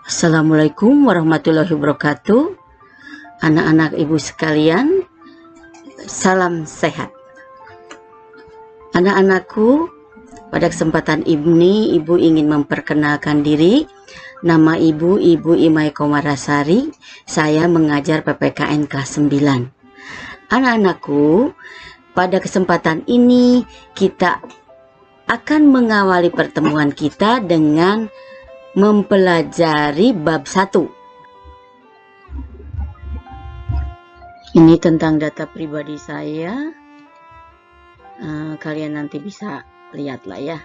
Assalamualaikum warahmatullahi wabarakatuh. Anak-anak ibu sekalian, salam sehat. Anak-anakku, pada kesempatan ini ibu ingin memperkenalkan diri. Nama ibu Imai Komarasari. Saya mengajar PPKN kelas 9. Anak-anakku, pada kesempatan ini kita akan mengawali pertemuan kita dengan mempelajari bab 1. Ini tentang data pribadi saya. Kalian nanti bisa lihat lah ya.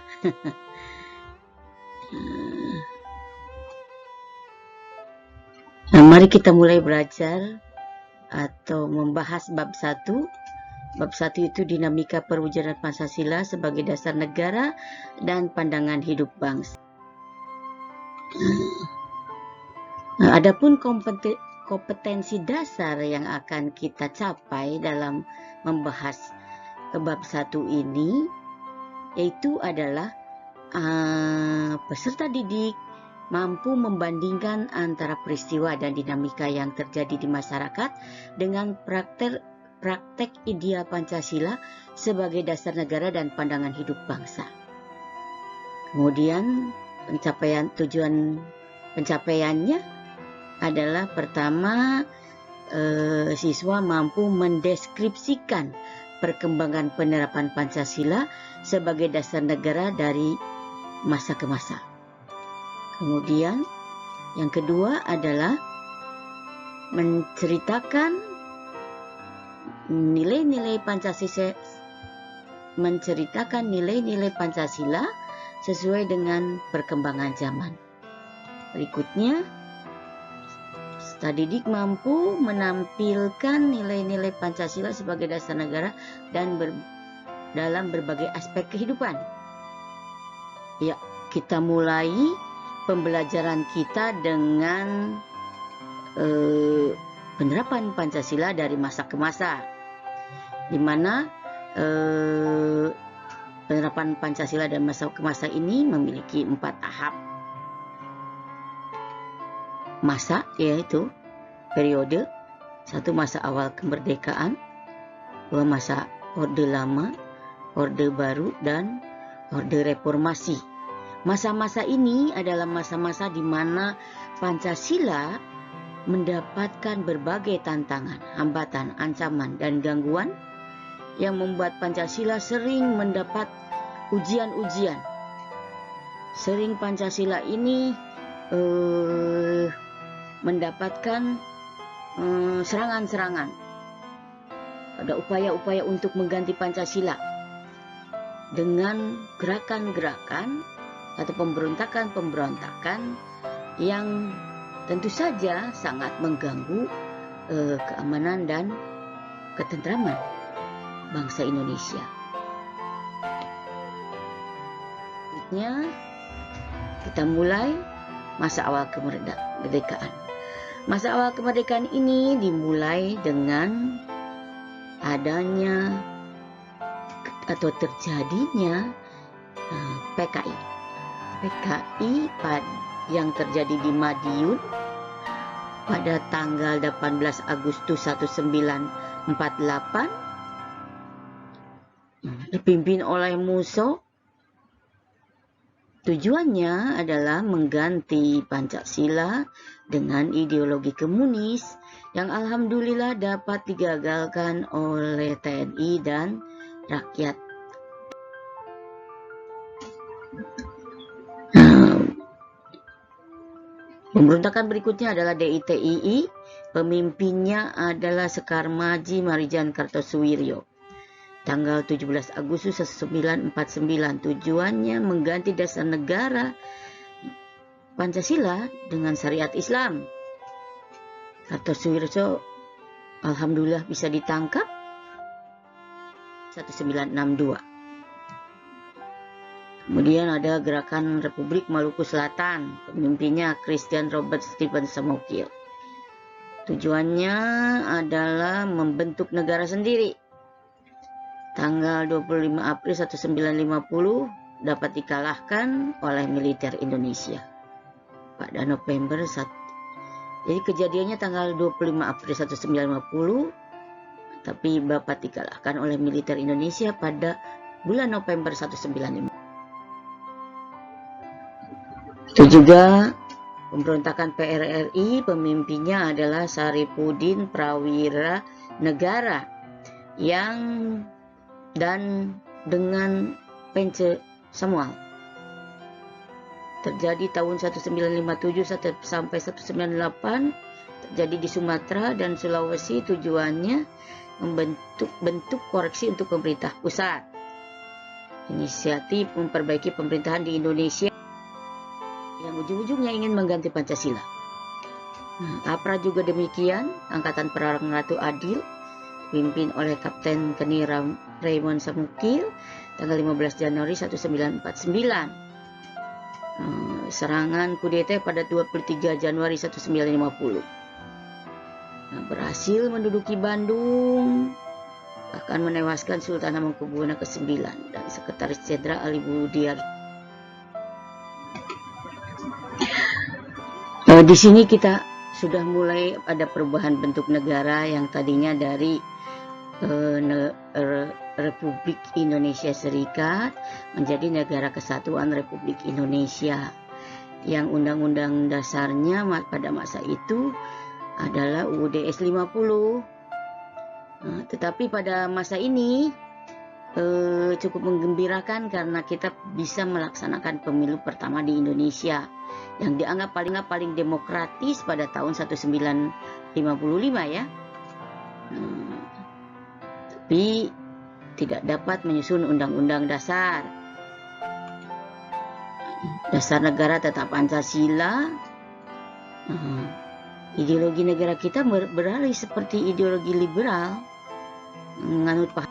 Nah, mari kita mulai belajar atau membahas bab 1. Bab 1 itu dinamika perwujudan Pancasila sebagai dasar negara dan pandangan hidup bangsa. Nah, adapun kompetensi dasar yang akan kita capai dalam membahas bab 1 ini yaitu adalah peserta didik mampu membandingkan antara peristiwa dan dinamika yang terjadi di masyarakat dengan praktek ideal Pancasila sebagai dasar negara dan pandangan hidup bangsa. Kemudian pencapaiannya adalah pertama, siswa mampu mendeskripsikan perkembangan penerapan Pancasila sebagai dasar negara dari masa ke masa. Kemudian yang kedua adalah menceritakan nilai-nilai Pancasila sesuai dengan perkembangan zaman. Berikutnya, peserta didik mampu menampilkan nilai-nilai Pancasila sebagai dasar negara dan dalam berbagai aspek kehidupan. Ya, kita mulai pembelajaran kita dengan penerapan Pancasila dari masa ke masa, di mana penerapan Pancasila dan masa ke masa ini memiliki 4 tahap masa, yaitu periode 1 masa awal kemerdekaan, 2 masa Orde Lama, Orde Baru, dan Orde Reformasi. Masa-masa ini adalah masa-masa di mana Pancasila mendapatkan berbagai tantangan, hambatan, ancaman, dan gangguan yang membuat Pancasila sering mendapat ujian-ujian. Sering Pancasila ini mendapatkan serangan-serangan. Ada upaya-upaya untuk mengganti Pancasila dengan gerakan-gerakan atau pemberontakan-pemberontakan yang tentu saja sangat mengganggu keamanan dan ketentraman bangsa Indonesia. Selanjutnya, kita mulai masa awal kemerdekaan. Masa awal kemerdekaan ini dimulai dengan adanya atau terjadinya PKI yang terjadi di Madiun pada tanggal 18 Agustus 1948, dipimpin oleh Musso. Tujuannya adalah mengganti Pancasila dengan ideologi komunis yang alhamdulillah dapat digagalkan oleh TNI dan rakyat. Pemberontakan berikutnya adalah DITII. Pemimpinnya adalah Sekar Maji Marijan Kartosuwiryo. Tanggal 17 Agustus 1949. Tujuannya mengganti dasar negara Pancasila dengan syariat Islam. Kartosuwiryo alhamdulillah bisa ditangkap 1962. Kemudian ada Gerakan Republik Maluku Selatan, pemimpinnya Christian Robert Stephen Samokil. Tujuannya adalah membentuk negara sendiri. Tanggal 25 April 1950 dapat dikalahkan oleh militer Indonesia. pada November 1. Jadi kejadiannya tanggal 25 April 1950, tapi Bapak dikalahkan oleh militer Indonesia pada bulan November 1995. Itu juga pemberontakan PRRI, pemimpinnya adalah Saripudin Prawira Negara yang dan dengan Pence Samuel. Terjadi tahun 1957 sampai 1998, terjadi di Sumatera dan Sulawesi. Tujuannya membentuk koreksi untuk pemerintah pusat. Inisiatif memperbaiki pemerintahan di Indonesia yang ujung-ujungnya ingin mengganti Pancasila. APRA juga demikian, Angkatan Perang Ratu Adil, dipimpin oleh Kapten Keni Raymond Samukil, tanggal 15 Januari 1949. Serangan kudeta pada 23 Januari 1950. Berhasil menduduki Bandung, bahkan menewaskan Sultan Hamengkubuwono ke-9 dan Sekretaris Jenderal Ali Budiar. Di sini kita sudah mulai ada perubahan bentuk negara yang tadinya dari Republik Indonesia Serikat menjadi Negara Kesatuan Republik Indonesia, yang undang-undang dasarnya pada masa itu adalah UUD S50. Tetapi pada masa ini cukup menggembirakan karena kita bisa melaksanakan pemilu pertama di Indonesia yang dianggap paling demokratis pada tahun 1955 ya. Tapi tidak dapat menyusun undang-undang dasar. Dasar negara tetap Pancasila. Ideologi negara kita beralih seperti ideologi liberal, menganut